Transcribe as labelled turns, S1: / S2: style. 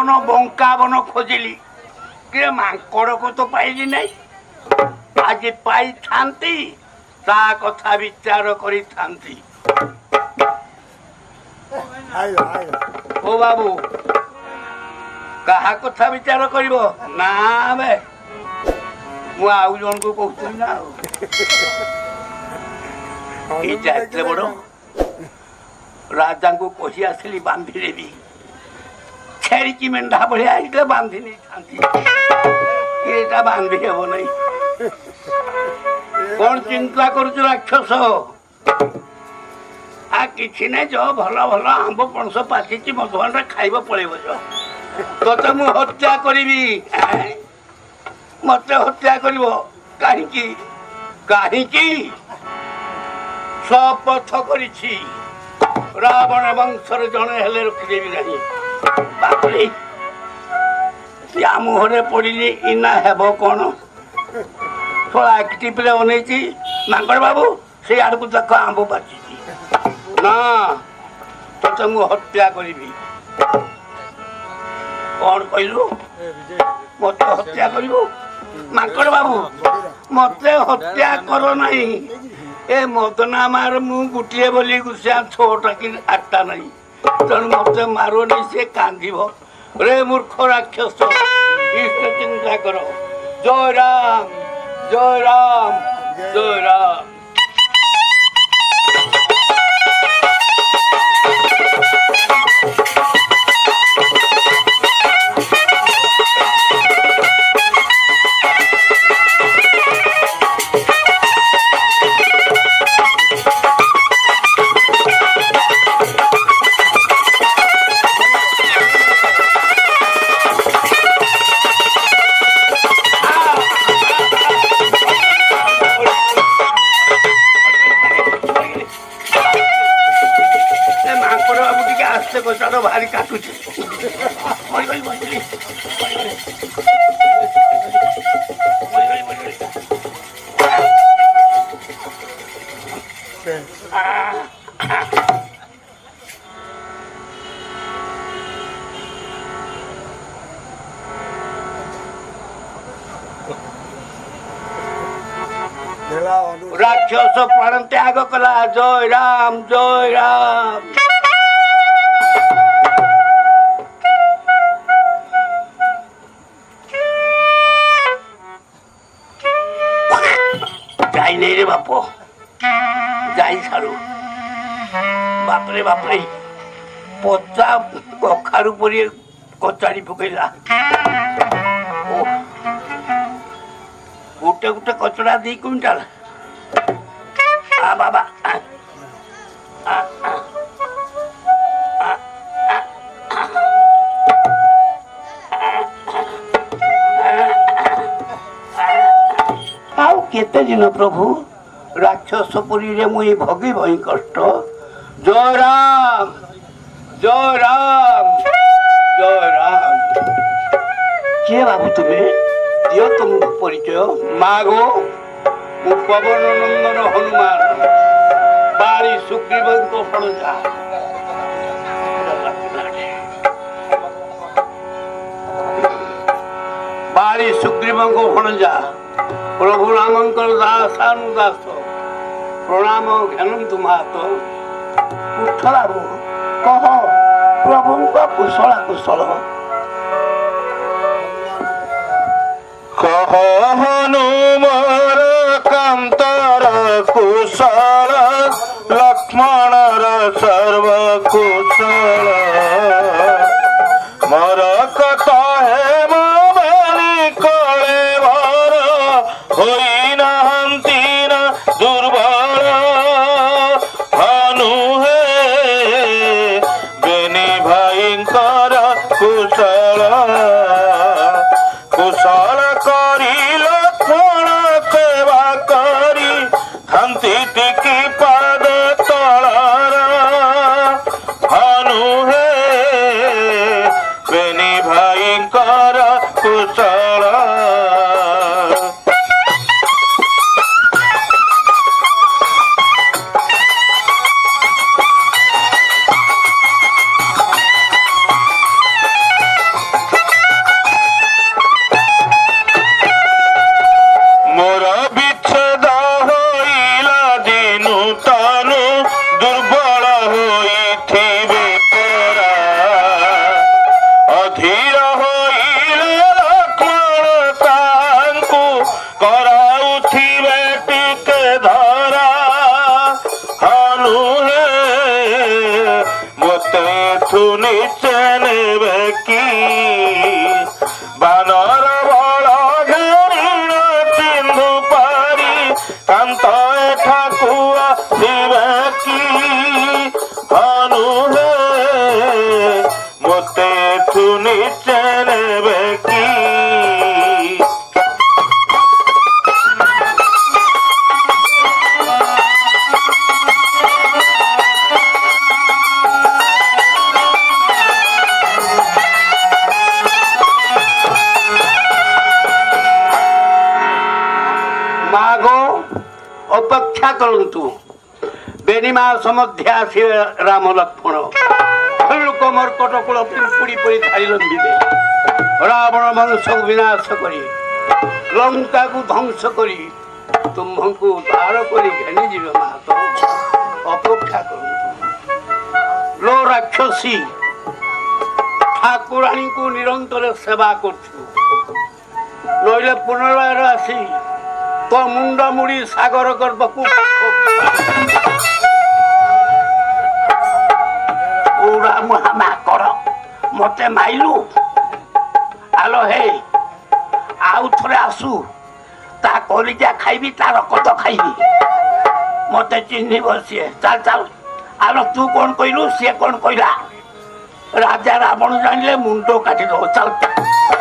S1: ବନ ବଙ୍କା ବନ ଖୋଜିଲି କି ମାଙ୍କଡକୁ ତ ପାଇଲି ନାହିଁ। ଆଜି ପାଇଥାନ୍ତି ତା କଥା ବିଚାର କରିଥାନ୍ତି। ଓ ବାବୁ କାହା କଥା ବିଚାର କରିବ ନା ବେ ମୁଁ ଆଉ ଜଣକୁ କହୁଥିଲି ନା ଆଉ ଏଇଟା ଏତେ ବଡ ରାଜାଙ୍କୁ କହି ଆସିଲି ବାନ୍ଧିଦେବି ଛେଳିକି ମେଣ୍ଢା ଭଳିଆ ହେଇଥିଲେ ବାନ୍ଧି ନେଇଥାନ୍ତି ଏଇଟା ବାନ୍ଧି ହେବ ନାହିଁ। କଣ ଚିନ୍ତା କରୁଛୁ ରାକ୍ଷସ? ଆ କିଛି ନାହିଁ ଯ ଭଲ ଭଲ ଆମ୍ବ ପଣସ ପାଚିଛି ମଧୁବାନରେ ଖାଇବ ପଳେଇବ ଯ ତତେ ମୁଁ ହତ୍ୟା କରିବି। ମତେ ହତ୍ୟା କରିବ କାହିଁକି କାହିଁକି? ଶପଥ କରିଛି ରାବଣ ବଂଶରେ ଜଣେ ହେଲେ ରଖିଦେବି ନାହିଁ। ବାପରେ ୟା ମୁହଁରେ ପଡ଼ିଲି ଇନା ହେବ କଣ? ଥୋଳା ଆକ୍ଟିଭରେ ଅନେଇଛି ମାଙ୍କଡ ବାବୁ ସେଇ ଆଡକୁ ଦେଖ ଆମ୍ବ ପାଚିଛି ନା ତତେ ମୁଁ ହତ୍ୟା କରିବି। କଣ କହିଲୁ? ମତେ ହତ୍ୟା କରିବୁ? ମାଙ୍କଡ ବାବୁ ମତେ ହତ୍ୟା କର ନାହିଁ। ଏ ମଦନାମାର ମୁଁ ଗୋଟିଏ ବୋଲି ଘୁଷିଆ 6ଟା କି 8ଟା ନାହିଁ ତେଣୁ ମତେ ମାର ନାହିଁ ସେ କାନ୍ଦିବ। ରେ ମୂର୍ଖ ରାକ୍ଷସ ଇଷ୍ଟ ଚିନ୍ତା କର। ଜୟ ରାମ ଜୟ ରାମ ଜୟ ରାମ। ଭାରି କାଟୁଛି ରାକ୍ଷସ ପ୍ରାଣ ତ୍ୟାଗ କଲା। ଜୟ ରାମ ଜୟ ରାମ। যাই রে বাপ যাই ছাড়ু। বাপরে বাপরে পচা কখারু পরি কচাড়ি পকাইলা। গোটে গোটে কচড়া 2 কুইন্টাল। বাবা ଆଉ କେତେ ଦିନ ପ୍ରଭୁ ରାକ୍ଷସ ପୁରୀରେ ମୁଇଁ ଭୋଗିବ ହିଁ କଷ୍ଟ। ଜୟ ରାମ ଜୟ ରାମ ଜୟ ରାମ। କିଏ ବାବୁ ତୁମେ? ଦିଅ ତୁମ ପରିଚୟ। ମାଗୋ ମୁଁ ପବନ ନନ୍ଦନ ହନୁମାନ ବାରି ସୁଗ୍ରୀବଙ୍କ ଭଣଜା। ବାରି ସୁଗ୍ରୀବଙ୍କ ଭଣଜା ପ୍ରଭୁ ରାମଙ୍କର ଦାସାନୁଦାସ ପ୍ରଣାମ ଘେନନ୍ତୁ ମାତ। ଉଠ ବାବୁ କହ ପ୍ରଭୁଙ୍କ କୁଶଳ କୁଶଳ।
S2: କହ ହନୁମର କାନ୍ତର କୁଶଳ ଲକ୍ଷ୍ମଣର ସର୍ବ କୁଶଳ। ମୋର କଥା ହେମ ବଳି କଳେ ଭର ହୋଇନାହାନ୍ତି ନା ଦୁର୍ବଳ। ହନୁ ହେ ବେନି ଭାଇଙ୍କର କୁଶଳ କୁଶଳ କରି ଲକ୍ଷ୍ମଣ କେବ ନିଚେ ନେବେ କି ବାନର ବଳ ଘେରିଣ ସିନ୍ଧୁ ପାରି କାନ୍ତ ଏଠାକୁ ଆସିବେ କି ଧନୁ ହେ ମୋତେ ଏଠୁ ନିଚେ ନେବେ କି
S1: ଅପେକ୍ଷା କରନ୍ତୁ ବେନି ମାସ ମଧ୍ୟ ଆସିବେ ରାମ ଲକ୍ଷ୍ମଣ ଲୋକ ମର୍କଟ କୂଳ ପିମ୍ପୁଡ଼ି ପରି ଧାରି ଲମ୍ବିବେ ରାବଣ ବଂଶକୁ ବିନାଶ କରି ଲଙ୍କାକୁ ଧ୍ୱଂସ କରି ତୁମ୍ଭଙ୍କୁ ଉଦ୍ଧାର କରି ଘେନିଯିବେ ମାତ ଅପେକ୍ଷା କରନ୍ତୁ ଲୋ ରାକ୍ଷସୀ ଠାକୁରାଣୀଙ୍କୁ ନିରନ୍ତର ସେବା କରୁଛୁ ନଇଲେ ପୁନର୍ବାର ଆସି तो मुंड मुड़ी सागर गर्भकू उड़ा मुहामा कर मते माइलु आलो हे आउ थरे आसु ता कलिजा खाइबी ता रक्त खाइबी मते चिन्ह बसिए चल चल आलो तू कौन कहलु से कौन कहला राजा रावण जानिले मुंडो काटी दो चल